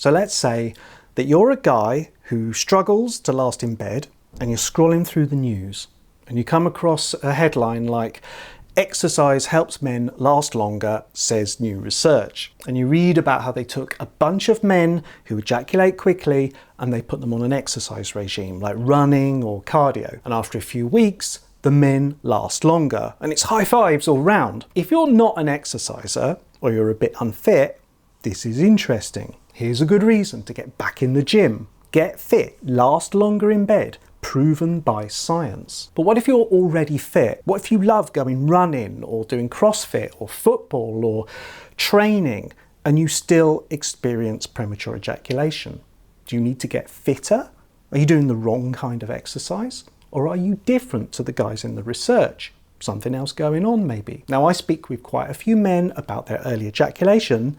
So let's say that you're a guy who struggles to last in bed and you're scrolling through the news and you come across a headline like "Exercise helps men last longer, says new research." And you read about how they took a bunch of men who ejaculate quickly and they put them on an exercise regime like running or cardio. And after a few weeks, the men last longer. And it's high fives all round. If you're not an exerciser or you're a bit unfit, this is interesting. Here's a good reason to get back in the gym. Get fit, last longer in bed. Proven by science. But what if you're already fit? What if you love going running or doing CrossFit or football or training and you still experience premature ejaculation? Do you need to get fitter? Are you doing the wrong kind of exercise? Or are you different to the guys in the research? Something else going on maybe. Now I speak with quite a few men about their early ejaculation,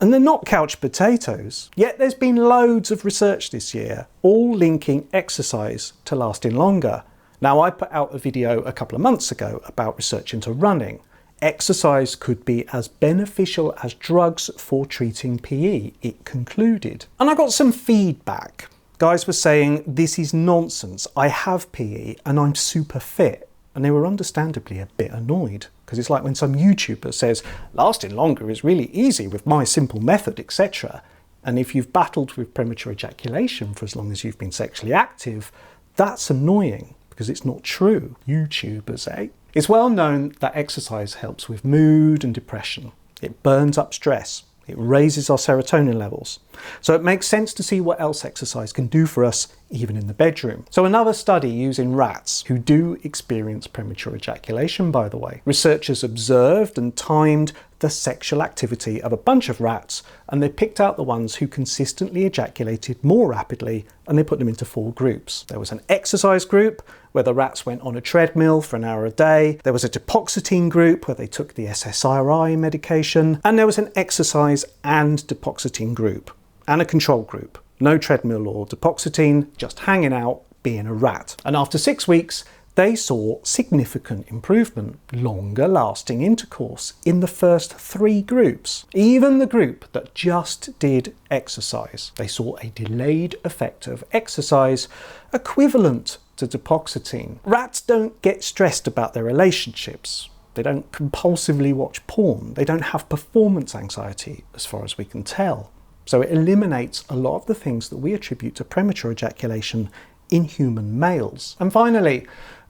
and they're not couch potatoes. Yet there's been loads of research this year, all linking exercise to lasting longer. Now I put out a video a couple of months ago about research into running. Exercise could be as beneficial as drugs for treating PE, it concluded. And I got some feedback. Guys were saying, this is nonsense. I have PE and I'm super fit. And they were understandably a bit annoyed. Because it's like when some YouTuber says, lasting longer is really easy with my simple method, etc. And if you've battled with premature ejaculation for as long as you've been sexually active, that's annoying because it's not true. YouTubers, eh? It's well known that exercise helps with mood and depression. It burns up stress. It raises our serotonin levels. So it makes sense to see what else exercise can do for us, even in the bedroom. So another study using rats, who do experience premature ejaculation, by the way. Researchers observed and timed the sexual activity of a bunch of rats, and they picked out the ones who consistently ejaculated more rapidly, and they put them into 4 groups. There was an exercise group, where the rats went on a treadmill for an hour a day. There was a dupoxetine group, where they took the SSRI medication. And there was an exercise and dupoxetine group, and a control group. No treadmill or dupoxetine, just hanging out, being a rat. And after 6 weeks, they saw significant improvement, longer lasting intercourse in the first 3 groups. Even the group that just did exercise, they saw a delayed effect of exercise equivalent to dupoxetine. Rats don't get stressed about their relationships. They don't compulsively watch porn. They don't have performance anxiety, as far as we can tell. So it eliminates a lot of the things that we attribute to premature ejaculation in human males. And finally,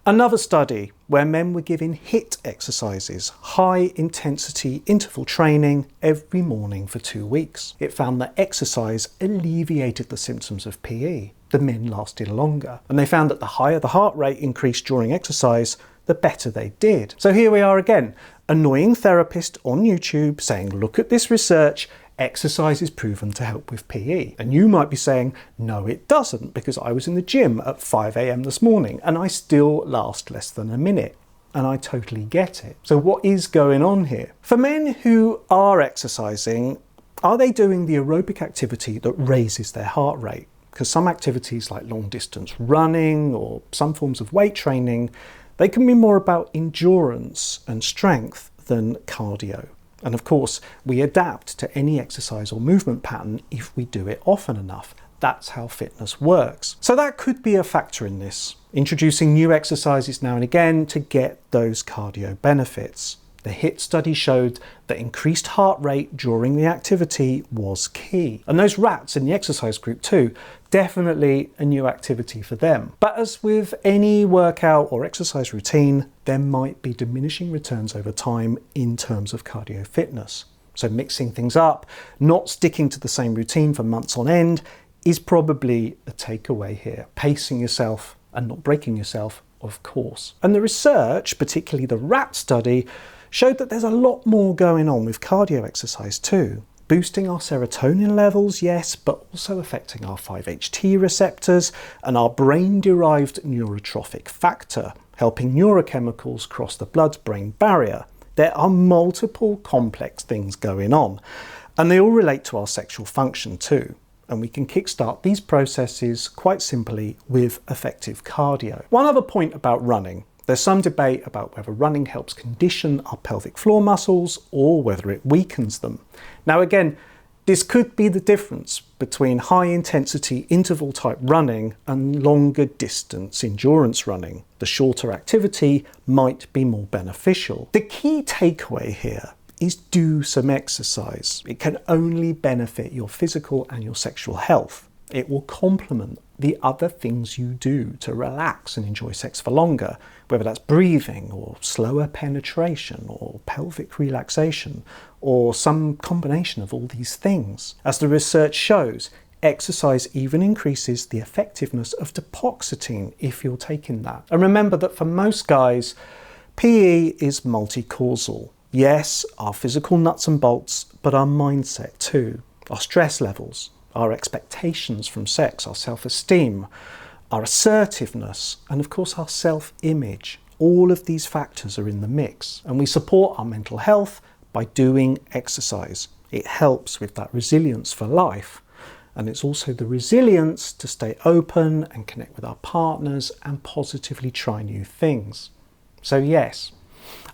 another study where men were given HIIT exercises, high intensity interval training, every morning for 2 weeks. It found that exercise alleviated the symptoms of PE. The men lasted longer. And they found that the higher the heart rate increased during exercise, the better they did. So here we are again, annoying therapist on YouTube saying, look at this research, exercise is proven to help with PE. And you might be saying, no, it doesn't, because I was in the gym at 5 a.m. this morning and I still last less than a minute. And I totally get it. So what is going on here? For men who are exercising, are they doing the aerobic activity that raises their heart rate? Because some activities like long distance running or some forms of weight training, they can be more about endurance and strength than cardio. And of course, we adapt to any exercise or movement pattern if we do it often enough. That's how fitness works. So that could be a factor in this, introducing new exercises now and again to get those cardio benefits. The HIIT study showed that increased heart rate during the activity was key. And those rats in the exercise group too, definitely a new activity for them. But as with any workout or exercise routine, there might be diminishing returns over time in terms of cardio fitness. So mixing things up, not sticking to the same routine for months on end, is probably a takeaway here. Pacing yourself and not breaking yourself, of course. And the research, particularly the rat study, showed that there's a lot more going on with cardio exercise too. Boosting our serotonin levels, yes, but also affecting our 5-HT receptors and our brain-derived neurotrophic factor, helping neurochemicals cross the blood-brain barrier. There are multiple complex things going on, and they all relate to our sexual function too. And we can kickstart these processes quite simply with effective cardio. One other point about running. There's some debate about whether running helps condition our pelvic floor muscles or whether it weakens them. Now again, This could be the difference between high-intensity interval-type running and longer distance endurance running. The shorter activity might be more beneficial. The key takeaway here is do some exercise. It can only benefit your physical and your sexual health. It will complement the other things you do to relax and enjoy sex for longer, whether that's breathing or slower penetration or pelvic relaxation or some combination of all these things. As the research shows, exercise even increases the effectiveness of duloxetine if you're taking that. And remember that for most guys, PE is multi-causal. Yes, our physical nuts and bolts, but our mindset too, our stress levels, our expectations from sex, our self-esteem, our assertiveness, and of course our self-image. All of these factors are in the mix, and we support our mental health by doing exercise. It helps with that resilience for life, and it's also the resilience to stay open and connect with our partners and positively try new things. So yes,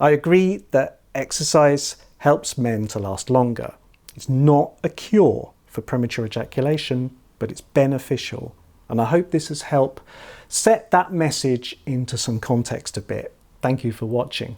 I agree that exercise helps men to last longer. It's not a cure for premature ejaculation, but it's beneficial. And I hope this has helped set that message into some context a bit. Thank you for watching.